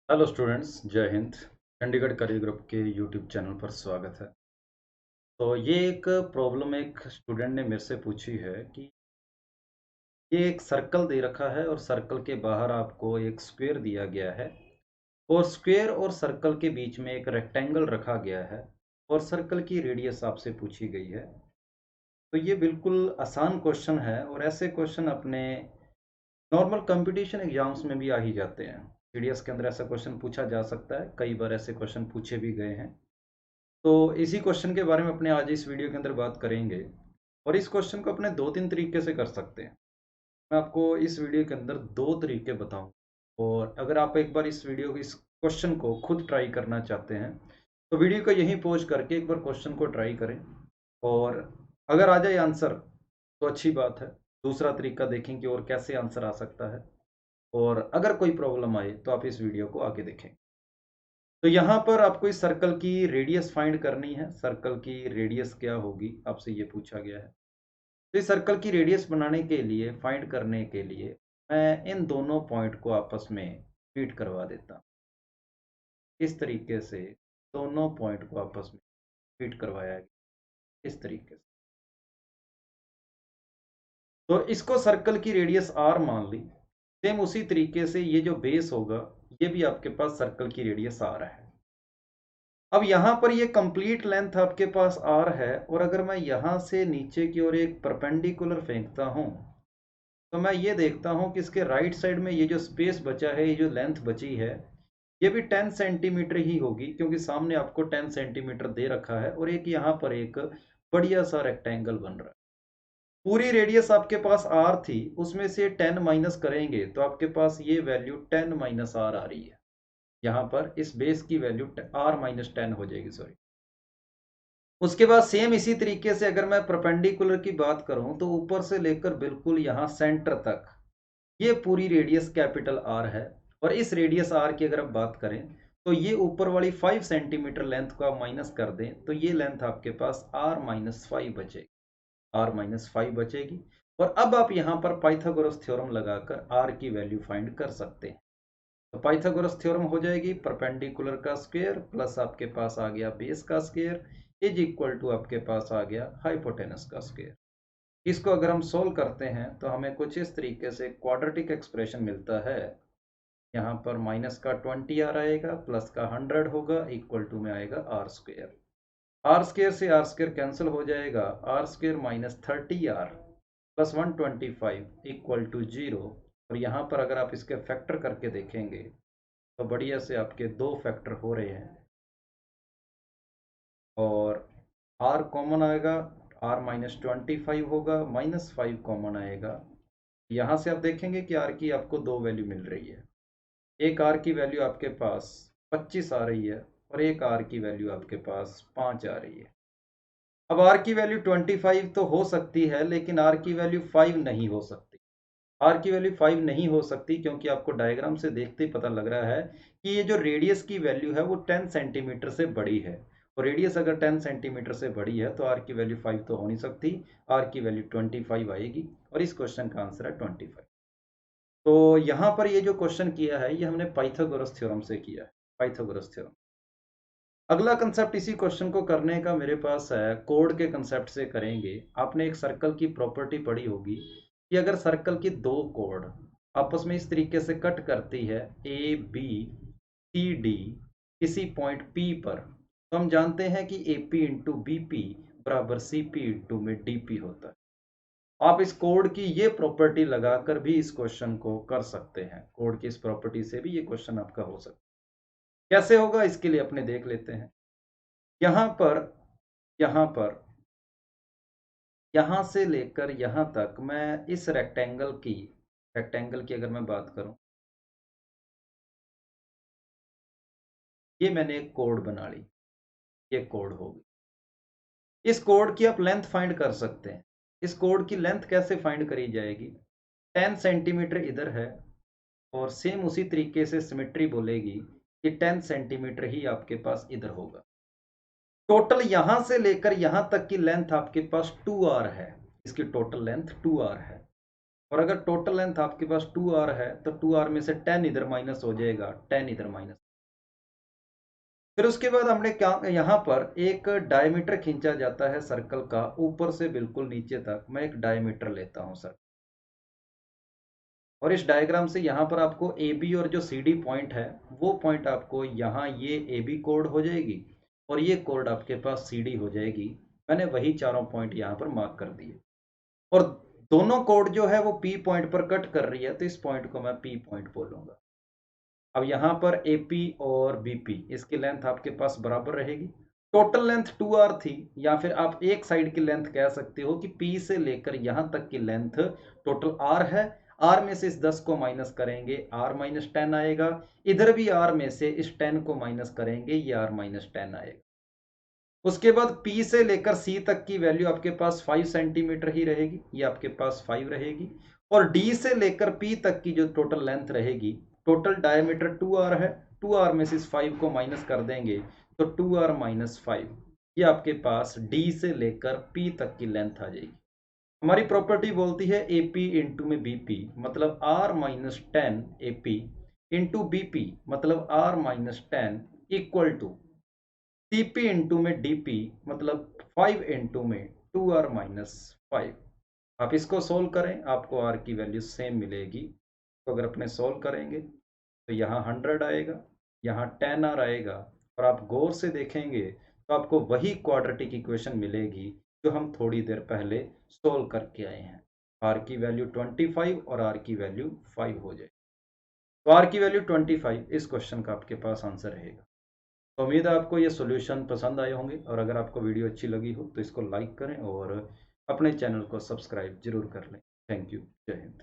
Hello students, जय Hind. Chandigarh career group के YouTube channel पर स्वागत है। तो ये एक प्रॉब्लम एक स्टूडेंट ने मेरे से पूछी है कि ये एक सर्कल दे रखा है और सर्कल के बाहर आपको एक स्क्वायर दिया गया है और स्क्वायर और सर्कल के बीच में एक रेक्टेंगल रखा गया है और सर्कल की रेडियस आपसे पूछी गई है। तो ये बिल्कुल आसान क्वेश्चन है और ऐसे क्वेश्चन अपने नॉर्मल कंपटीशन एग्जाम्स में भी आ ही जाते हैं। सीडीएस के अंदर ऐसा क्वेश्चन पूछा जा सकता है, कई बार ऐसे क्वेश्चन पूछे भी गए हैं। तो इसी क्वेश्चन के बारे में अपने आज इस वीडियो के अंदर बात करेंगे और इस क्वेश्चन को अपने 2-3 तरीके से कर सकते हैं। मैं आपको इस वीडियो के अंदर 2 तरीके बताऊँ और अगर आप एक बार इस क्वेश्चन को खुद ट्राई करना चाहते हैं, तो वीडियो को यहीं पॉज़ करके एक बार क्वेश्चन को ट्राई करें और अगर आ जाए आंसर तो अच्छी बात है। दूसरा तरीका देखें कि और कैसे आंसर आ सकता है और अगर कोई प्रॉब्लम आए तो आप इस वीडियो को आगे देखें। तो यहाँ पर आपको इस सर्कल की रेडियस फाइंड करनी है। सर्कल की रेडियस क्या होगी आपसे ये पूछा गया है। तो इस सर्कल की रेडियस बनाने के लिए, फाइंड करने के लिए मैं इन दोनों पॉइंट को आपस में मीट करवा देता हूँ। इस तरीके से दोनों पॉइंट को आपस में मीट करवाया गया, इस तरीके से। तो इसको सर्कल की रेडियस r मान ली। सेम उसी तरीके से ये जो बेस होगा, ये भी आपके पास सर्कल की रेडियस r है। अब यहाँ पर ये कंप्लीट लेंथ आपके पास r है और अगर मैं यहाँ से नीचे की ओर एक परपेंडिकुलर फेंकता हूँ, तो मैं ये देखता हूँ कि इसके राइट साइड में ये जो स्पेस बचा है, ये जो लेंथ बची है, ये भी 10 सेंटीमीटर ही होगी क्योंकि सामने आपको 10 सेंटीमीटर दे रखा है और एक यहाँ पर एक बढ़िया सा रेक्टेंगल बन रहा है। पूरी रेडियस आपके पास r थी, उसमें से 10 माइनस करेंगे तो आपके पास ये वैल्यू 10 माइनस r आ रही है। यहाँ पर इस बेस की वैल्यू r माइनस 10 हो जाएगी, सॉरी। उसके बाद सेम इसी तरीके से अगर मैं परपेंडिकुलर की बात करूं तो ऊपर से लेकर बिल्कुल यहाँ सेंटर तक ये पूरी रेडियस कैपिटल R है और इस रेडियस R की अगर आप बात करें तो ये ऊपर वाली 5 सेंटीमीटर लेंथ को आप माइनस कर दें तो ये लेंथ आपके पास R माइनस 5 बचेगी। R माइनस 5 बचेगी और अब आप यहाँ पर पाइथागोरस थ्योरम लगाकर R की वैल्यू फाइंड कर सकते हैं। तो पाइथागोरस थ्योरम हो जाएगी परपेंडिकुलर का स्क्वायर प्लस आपके पास आ गया बेस का स्क्वायर इज इक्वल टू आपके पास आ गया हाइपोटेनस का स्क्वायर। इसको अगर हम सोल्व करते हैं तो हमें कुछ इस तरीके से क्वाड्रेटिक एक्सप्रेशन मिलता है। यहाँ पर माइनस का 20 आर आएगा, प्लस का 100 होगा, इक्वल टू में आएगा आर स्क्वायर। आर स्क्वायर से आर स्क्वायर कैंसिल हो जाएगा, r square minus 30 r plus 125 equal to 0। और यहाँ पर अगर आप इसके फैक्टर करके देखेंगे तो बढ़िया से आपके 2 फैक्टर हो रहे हैं और r कॉमन आएगा, r माइनस 25 होगा, माइनस 5 कॉमन आएगा। यहाँ से आप देखेंगे कि r की आपको 2 वैल्यू मिल रही है। एक r की वैल्यू आपके पास 25 आ रही है और एक r की वैल्यू आपके पास 5 आ रही है। अब r की वैल्यू 25 तो हो सकती है लेकिन r की वैल्यू 5 नहीं हो सकती। r की वैल्यू 5 नहीं हो सकती क्योंकि आपको डायग्राम से देखते ही पता लग रहा है कि ये जो रेडियस की वैल्यू है वो 10 सेंटीमीटर से बड़ी है और रेडियस अगर 10 सेंटीमीटर से बड़ी है तो r की वैल्यू 5 तो हो नहीं सकती। r की वैल्यू 25 आएगी और इस क्वेश्चन का आंसर है 25। तो यहाँ पर ये जो क्वेश्चन किया है ये हमने पाइथागोरस थ्योरम से किया है, पाइथागोरस थ्योरम। अगला कंसेप्ट इसी क्वेश्चन को करने का मेरे पास है, कोड के कंसेप्ट से करेंगे। आपने एक सर्कल की प्रॉपर्टी पढ़ी होगी कि अगर सर्कल की 2 कोड आपस में इस तरीके से कट करती है ए बी सी डी किसी पॉइंट पी पर, तो हम जानते हैं कि A P into B P बराबर सी पी इंटू में डी पी होता है। आप इस कोड की ये प्रॉपर्टी लगाकर भी इस क्वेश्चन को कर सकते हैं। कोड की इस प्रॉपर्टी से भी ये क्वेश्चन आपका हो सकता है। कैसे होगा इसके लिए अपने देख लेते हैं। यहाँ पर यहाँ पर यहाँ से लेकर यहाँ तक मैं इस रेक्टेंगल की अगर मैं बात करूं, ये मैंने एक कोड बना ली, ये कोड होगी। इस कोड की आप लेंथ फाइंड कर सकते हैं। इस कोड की लेंथ कैसे फाइंड करी जाएगी, 10 सेंटीमीटर इधर है और सेम उसी तरीके से सिमेट्री बोलेगी कि 10 सेंटीमीटर ही आपके पास इधर होगा। टोटल यहां से लेकर यहां तक की लेंथ आपके पास 2r है। इसकी टोटल लेंथ 2r है। और अगर टोटल लेंथ आपके पास 2r है तो 2r में से 10 इधर माइनस हो जाएगा, 10 इधर माइनस। फिर उसके बाद हमने क्या, यहाँ पर एक डायमीटर खींचा जाता है सर्कल का ऊपर से बिल्कुल नीचे तक। मैं एक डायमीटर लेता हूँ सर, और इस डायग्राम से यहाँ पर आपको ए बी और जो सी डी पॉइंट है वो पॉइंट आपको यहाँ ये ए बी कोड हो जाएगी और ये कोड आपके पास सी डी हो जाएगी। मैंने वही चारों पॉइंट यहाँ पर मार्क कर दिए और दोनों कोड जो है वो पी पॉइंट पर कट कर रही है, तो इस पॉइंट को मैं पी पॉइंट बोलूंगा। अब यहाँ पर ए पी और बी पी इसकी लेंथ आपके पास बराबर रहेगी। टोटल लेंथ 2r थी, या फिर आप एक साइड की लेंथ कह सकते हो कि P से लेकर यहाँ तक की लेंथ टोटल r है। r में से इस 10 को माइनस करेंगे, r माइनस 10 आएगा। इधर भी r में से इस 10 को माइनस करेंगे, ये r माइनस 10 आएगा। उसके बाद P से लेकर C तक की वैल्यू आपके पास 5 सेंटीमीटर ही रहेगी, ये आपके पास 5 रहेगी। और D से लेकर P तक की जो टोटल लेंथ रहेगी, टोटल डायमीटर 2r है, 2r में से इस 5 को माइनस कर देंगे तो 2r माइनस 5, ये आपके पास D से लेकर P तक की लेंथ आ जाएगी। हमारी प्रॉपर्टी बोलती है AP इंटू में BP मतलब r minus 10 AP into BP मतलब r minus 10 equal to CP into में DP मतलब 5 इंटू में 2r माइनस 5। आप इसको सोल्व करें, आपको r की वैल्यू सेम मिलेगी। तो अगर अपने सोल्व करेंगे तो यहाँ 100 आएगा, यहाँ 10r आएगा, और आप गौर से देखेंगे तो आपको वही क्वाड्रेटिक इक्वेशन मिलेगी जो हम थोड़ी देर पहले सोल्व करके आए हैं। r की वैल्यू 25 और r की वैल्यू 5 हो जाए, तो r की वैल्यू 25 इस क्वेश्चन का आपके पास आंसर रहेगा। तो उम्मीद है आपको ये सॉल्यूशन पसंद आए होंगे, और अगर आपको वीडियो अच्छी लगी हो तो इसको लाइक करें और अपने चैनल को सब्सक्राइब जरूर कर लें। Thank you. जय हिंद।